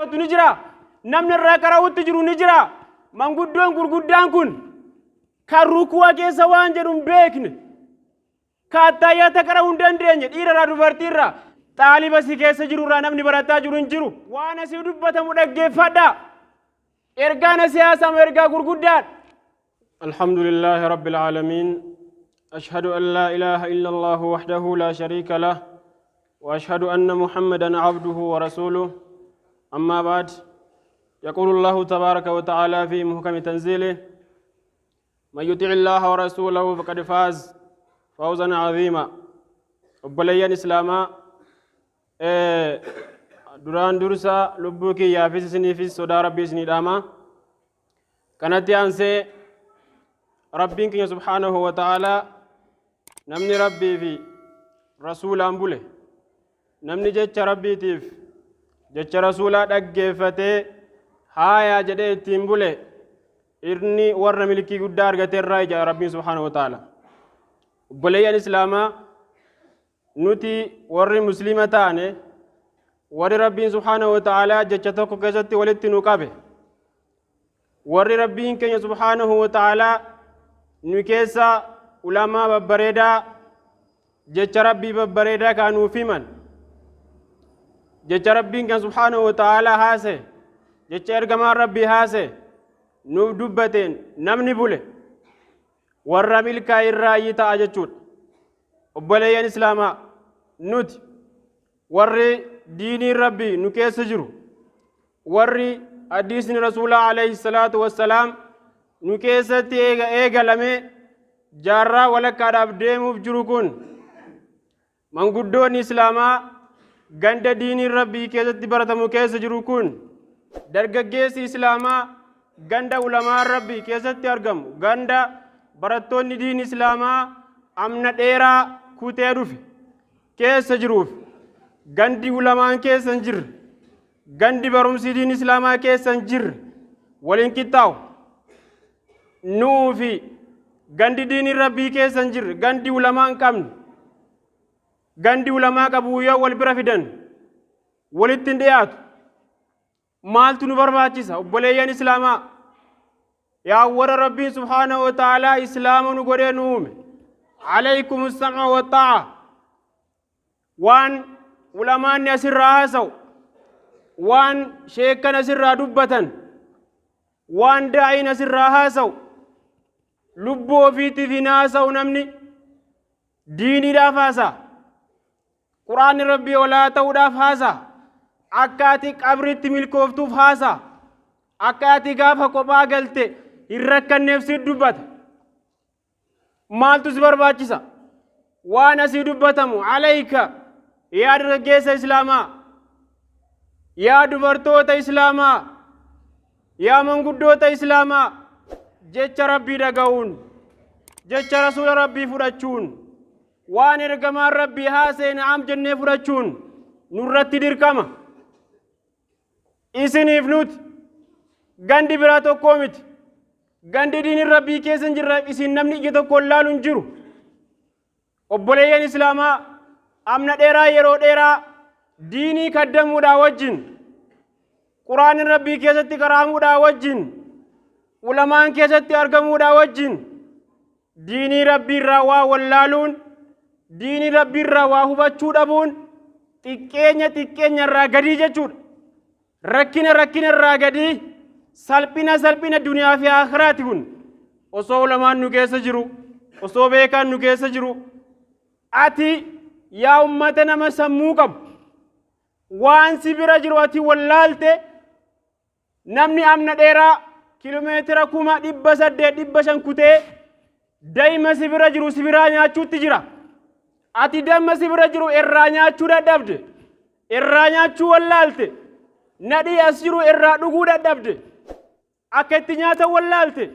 yaa'utu ni jira namni irraa qaraa'utti jiru ni jira manguddoon gurguddaan kun kan rukuu keessa waan jedhuun beekne kaattaayyaata qaraa'uu hin dandeenye dhiirarraa dubartiirraa xaaliba si keessa jirurraa namni barataa jiru hin jiru waan asii dubbatamu dhaggeeffadhaa ergaan siyaasaa ergaa gurguddaan alhamdulillahi rabbil aalamiin ashhadu an laa ilaaha illa allah wahdahu laa shariika lah وأشهد أن محمدا عبده ورسوله أما بعد يقول الله تبارك وتعالى في محكم تنزيله من يطع الله ورسوله فقد فاز فوزا عظيما وبليان إسلاما دران درسا لبوك يا في سني في صدا ربي سني داما كانت يانسي ربك سبحانه وتعالى نمني ربي في رسول أمبوله namni jecha rabbiitiif jecha rasuulaa dhaggeeffatee haayaa jedhee ittiin bule irni warra milkii guddaa argate irraa ija rabbiin subhaanahu wa ta'ala obboleeyyan islaamaa nuti warri muslima taane warri rabbiin subhaanahu wa ta'ala jecha tokko keessatti walitti nu qabe warri rabbiin keenya subhaanahu wa ta'ala nu keessa ulamaa babbareedaa jecha rabbii babbareedaa kaanuuf himan jecha rabbiin kan subhaanahu wa ta'ala haase jecha ergamaan rabbii haase nuuf dubbateen namni bule warra milkaa irraa ta'a jechuudha obboleeyyan islaamaa nuti warri diiniin rabbii nu keessa jiru warri hadiisni rasuulaa alayhi salaatu wassalaam nu keessatti eegalame jaarraa walakkaadhaaf deemuuf jiru kun manguddoonni islaamaa ganda diiniin rabbii keessatti baratamu keessa jiru kun dargaggeessi islaamaa ganda ulamaa rabbii keessatti argamu ganda barattoonni diin islaamaa amna dheeraa kutee dhufe keessa jiruuf gandi ulamaan keessa hin jirre gandi barumsi diin islaamaa keessa hin jirre waliin qixxaawu nuufi gandi diiniin rabbii keessa hin jirre gandi ulamaa hin qabne gandi ulamaa qabu yoo wal bira fidan walitti hin dhiyaatu maaltu nu barbaachisa obboleeyyan islaamaa yaa warra rabbiin subhaanahu wa ta'aalaa islaama nu godhee nu uume alaykum as-sam'a wa ta'a waan ulamaanni asirraa haasa'u waan sheekkan asirraa dubbatan waan daa'iin asirraa haasa'u lubbuu ofiitiif hin haasa'u namni diiniidhaaf haasa'a قرآن ربي ولا توداف هذا أكاتي قبرت ملكوفتوف هذا أكاتي غافا قبا قلت إركا نفسي دبت مال تزبر باچسا وانا سي دبتمو عليك يا رجيس إسلاما يا دبرتوت إسلاما يا منقدوت إسلاما جيش ربي دقاون جيش رسول ربي فرچون waan ergamaan rabbii haasee na'am jennee fudhachuun nurratti dirqama isiniif nuti gandi biraa tokkoo miti gandi diiniin rabbii keessa hin jirre isin namni ija tokko laalu hin jiru obboleeyyan islaamaa amna dheeraa yeroo dheeraa diinii kaddamuudhaa wajjin quraanin rabbii keessatti qaraamuudhaa wajjin ulamaan keessatti argamuudhaa wajjin diinii rabbii irraa waa wallaaluun diinii rabbii irraa waa hubachuu dhabuun xiqqeenya irraa gadii jechuudha rakkina irraa gadii salphina duniyaa fi aakhiraati kun osoo ulamaan nu keessa jiru osoo beekaan nu keessa jiru ati yaa ummata nama sammuu qabu waan si bira jiru ati wallaalte namni amna dheeraa kiiloomeetira 800 kutee daa'ima si bira jiru si biraa nyaachuutti jira ati damma si bira jiru irraa nyaachuu dadhabde irraa nyaachuu wallaalte nadhii as jiru irraa dhuguu dadhabde akka itti nyaata wallaalte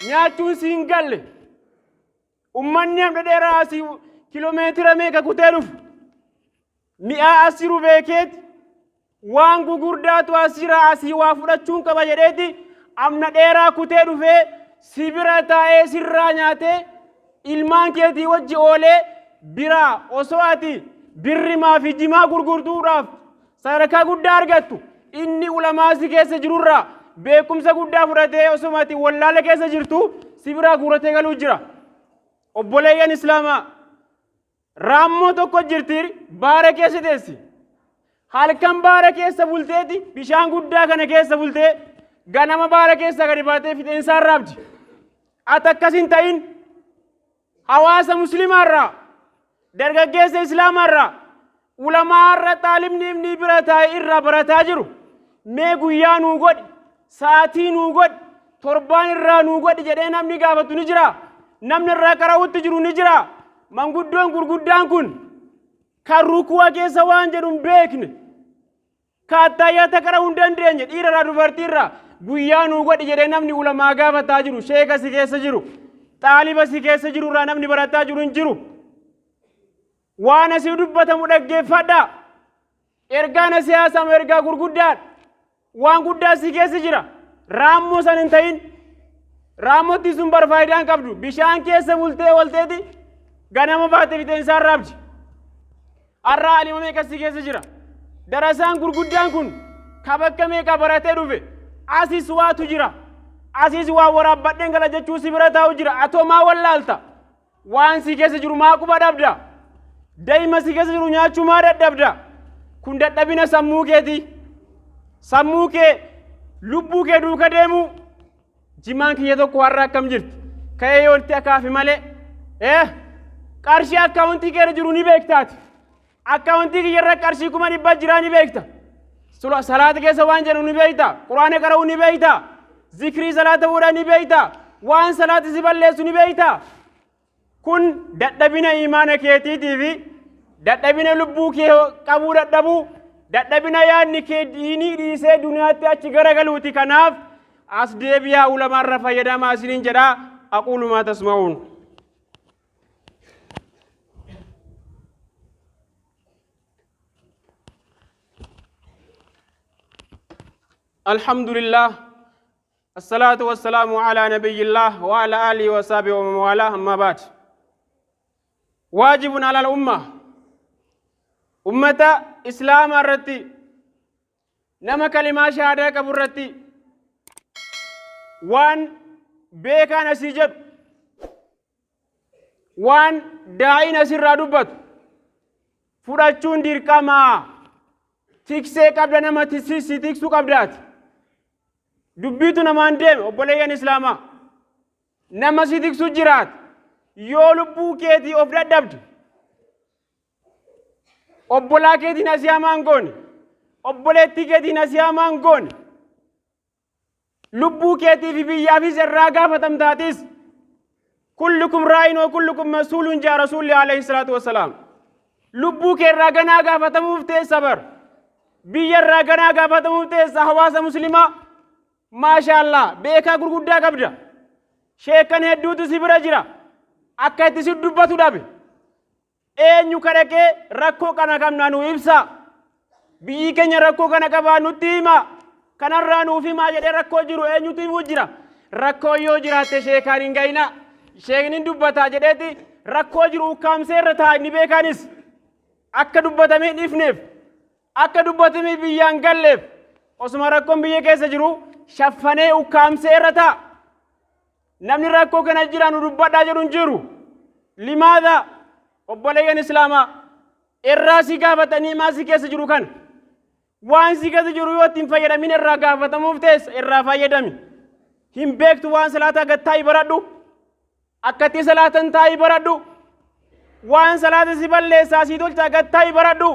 nyaachuun si hin galle ummanni amna dheeraa asii kiiloomeetira meeqa kutee dhufu mi'aa as jiru beekeeti waan gugurdaatu as jira asii waa fudhachuun qaba jedheeti amna dheeraa kutee dhufee si bira taa'ee sirraa nyaatee ilmaan keetii wajji oolee biraa osoo ati birrimaa fi jimaa gurgurtuudhaaf sadarkaa guddaa argattu inni ulamaa si keessa jirurraa beekumsa guddaa fudhatee osumati wallaala keessa jirtu si biraa guuratee galuu jira. Obboleeyyan Islaamaa raammoo tokko jirti baara keessa teessi. Halkan baara keessa bulteeti bishaan guddaa kana keessa bultee ganama baara keessa gadi baatee fixeensaan raabdi. Ati akkasin ta'in hawaasa muslimaarraa dargaggeessa islaamaarraa ulamaarra xaalibni ibni bira taa'e irraa barataa jiru mee guyyaa nuu godhi sa'aatii nuu godhi torbaan irraa nuu godhi jedhee namni gaafatu ni jira. Namni irraa qara'utti jiru ni jira. Manguddoon gurguddaan kun kan rukuwa keessa waan jedhuun beekne kaattaayyaata qara'uu hin dandeenye dhiirarraa dubartiirraa guyyaa nuu godhi jedhee namni ulamaa gaafataa jiru sheeka si keessa jiru xaaliba si keessa jiru irraa namni barataa jiru hin jiru. Waan asii dubbatamu dhaggeeffadha. Ergaan asii haasamu ergaa gurguddaan waan guddaa si keessa jira. Raammoo san hin ta'in raammootti sun barfaayidaan qabdu bishaan keessa bultee walteeti ganama baatee fixeensaan raabdi. Irraa alima meeqa si keessa jira. Darasaan gurguddaan kun ka bakka meeqa baratee dhufe asis waatu jira. Asis waa waraabbadheen gala jechuu si bira taa'u jira. Atoo maa wallaalta waan si keessa jiru maa quba dhabda. Daa'ima si keessa jiru nyaachuu maa dadhabda. Kun dadhabina sammuu keeti. Sammuu kee lubbuu kee duuka deemu jimaan kiyya tokko har'a akkam jirti. Ka'ee yoolti akkaafi malee qarshii akkaawuntii keera jiru ni beektaati. Akkaawuntii kiyyarra qarshii 100 jiraa ni beekta. Salaata keessa waan jedhu ni beekta. Quraana qara'uu ni beekta. Zikrii salaata fuudhaa ni beekta. Waan salaati si balleessu ni beekta. Kun dadhabina imaana keetiitii fi dadhabina lubbuu kee qabuu dadhabuu dadhabina yaadni kee diinii dhiisee duniyaatti achi garagaluuti. Kanaaf as deebiyaa ulamaarra fayyadamaa isiniin jedhaa. Aquulu maa tasma'uun. الحمد لله الصلاة والسلام على نبي الله وعلى آله وصحبه ومن والاه أما بعد واجب على الأمة أمة إسلام الرتي نما كلمة شهادة كبرتي وان بيكا نسيجب وان داعي نسير رادوبت فراتشون دير كما تكسي قبل نما تسيسي تكسو قبلات dubbiitu namaan deeme obboleeyyan islaamaa nama si tiksu jiraat yoo lubbuu keetii of dadhabde obbolaa keetiin asii hamaan goone obboleettii keetiin asii hamaan goone lubbuu keetii fi biyyaafis irraa gaafatamtaatis kullukum raa'in wa kullukum mas'uulun jaa rasuulli alayhi salaatu wassalaam lubbuu kee irraa ganaa gaafatamuuf teessa bar biyya irraa ganaa gaafatamuuf teessa hawaasa muslimaa maashaallah beekaa gurguddaa qabda. Sheekan hedduutu si bira jira. Akka itti si dubbatu dhabe. Eenyu kadhaqee rakkoo kana qabnaa nu ibsa. Biyyi keenya rakkoo kana qabaa nutti hima. Kanarraa nuuf himaa jedhee rakkoo jiru eenyutu himuu jira. Rakkoo yoo jiraatte sheekaan hin gayina. Sheekni dubbataa jedheeti rakkoo jiru ukkaamsee irra taa'e ni beekaanis. Akka dubbatamee dhifneef. Akka dubbatamee biyyaan galleef. Osuma rakkoon biyya keessa jiru shaffanee ukkaamsee irra ta'a. Namni rakkoo kana jira nu dubbadhaa jedhu hin jiru. Limaadha obboleeyyan islaamaa irraa si gaafatanii maa si keessa jiru kana. Waan si keessa jiru yoo ittiin fayyadamin irraa gaafatamuuf teessa irraa fayyadami. Hin beektu waan salaataa gad taa'ii baradhu. Akkatti salaatan taa'ii baradhu. Waan salaata si balleessaa si tolchaa gad taa'ii baradhu.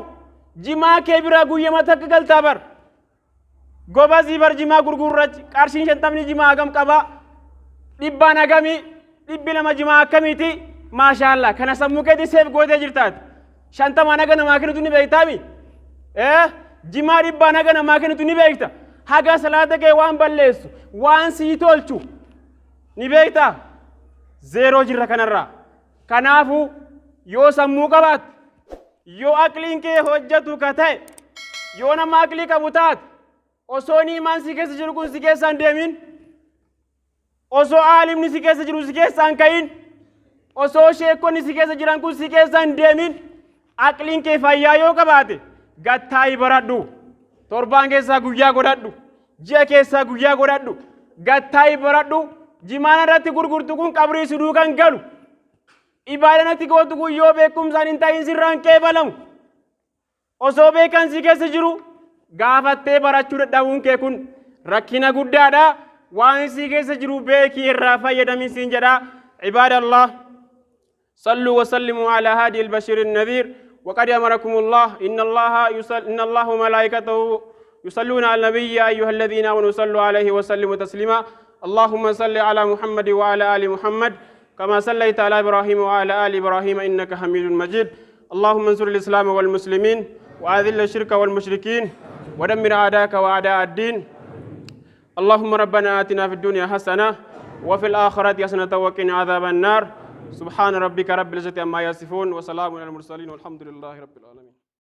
Jimaa kee biraa guyyama takka galtaa bar. Goba zibar jimaa gurgurrach qarshiin 50 jimaa hagam qaba dhibbaan hagami dhibbi lama jimaa akkamiiti maashaallah kana sammuu keetii seef gootee jirtaati 50 haga namaa kennitu ni beektaami jimaa dhibbaan haga namaa kennitu ni beekta haga salaata kee waan balleessu waan sii tolchu ni beekta zeeroo jirra kanarraa. Kanaafu yoo sammuu qabaat yoo aqliin kee hojjetu ka ta'e yoo nama aqlii qabu taate osoo ni imaan si keessa jiru kun si keessaan deemin osoo aalimni si keessa jiru si keessaan ka'in osoo sheekonni si keessa jiran kun si keessaan deemin aqliin kee fayyaa yoo qabaate gad taa'ii baradhu torbaan keessaa guyyaa godhadhu ji'a keessaa guyyaa godhadhu gattaa'ii baradhu jimaana irratti gurgurtu kun qabrii siduu kan galu ibaadanatti gootu kun yoo beekumsaan hin ta'in sirraan qeebalamu osoo beekansi keessa jiru gaafattee barachuu dadhabuun kee kun rakkina guddaadha waan si keessa jiru beekii irraa fayyadamii siin jedha ibaadallah صلوا وسلموا على هادي البشير النذير وقد أمركم الله إن الله وملائكته يصلون على النبي يا أيها الذين آمنوا صلوا عليه وسلموا تسليما اللهم صل على محمد وعلى آل محمد كما صليت على إبراهيم وعلى آل إبراهيم إنك حميد مجيد اللهم انصر الإسلام والمسلمين وأذل الشرك والمشركين ودمر أعداءك وأعداء الدين اللهم ربنا آتنا في الدنيا حسنة وفي الآخرة حسنة وقنا عذاب النار سبحان ربك رب العزة عما يصفون وسلام على المرسلين والحمد لله رب العالمين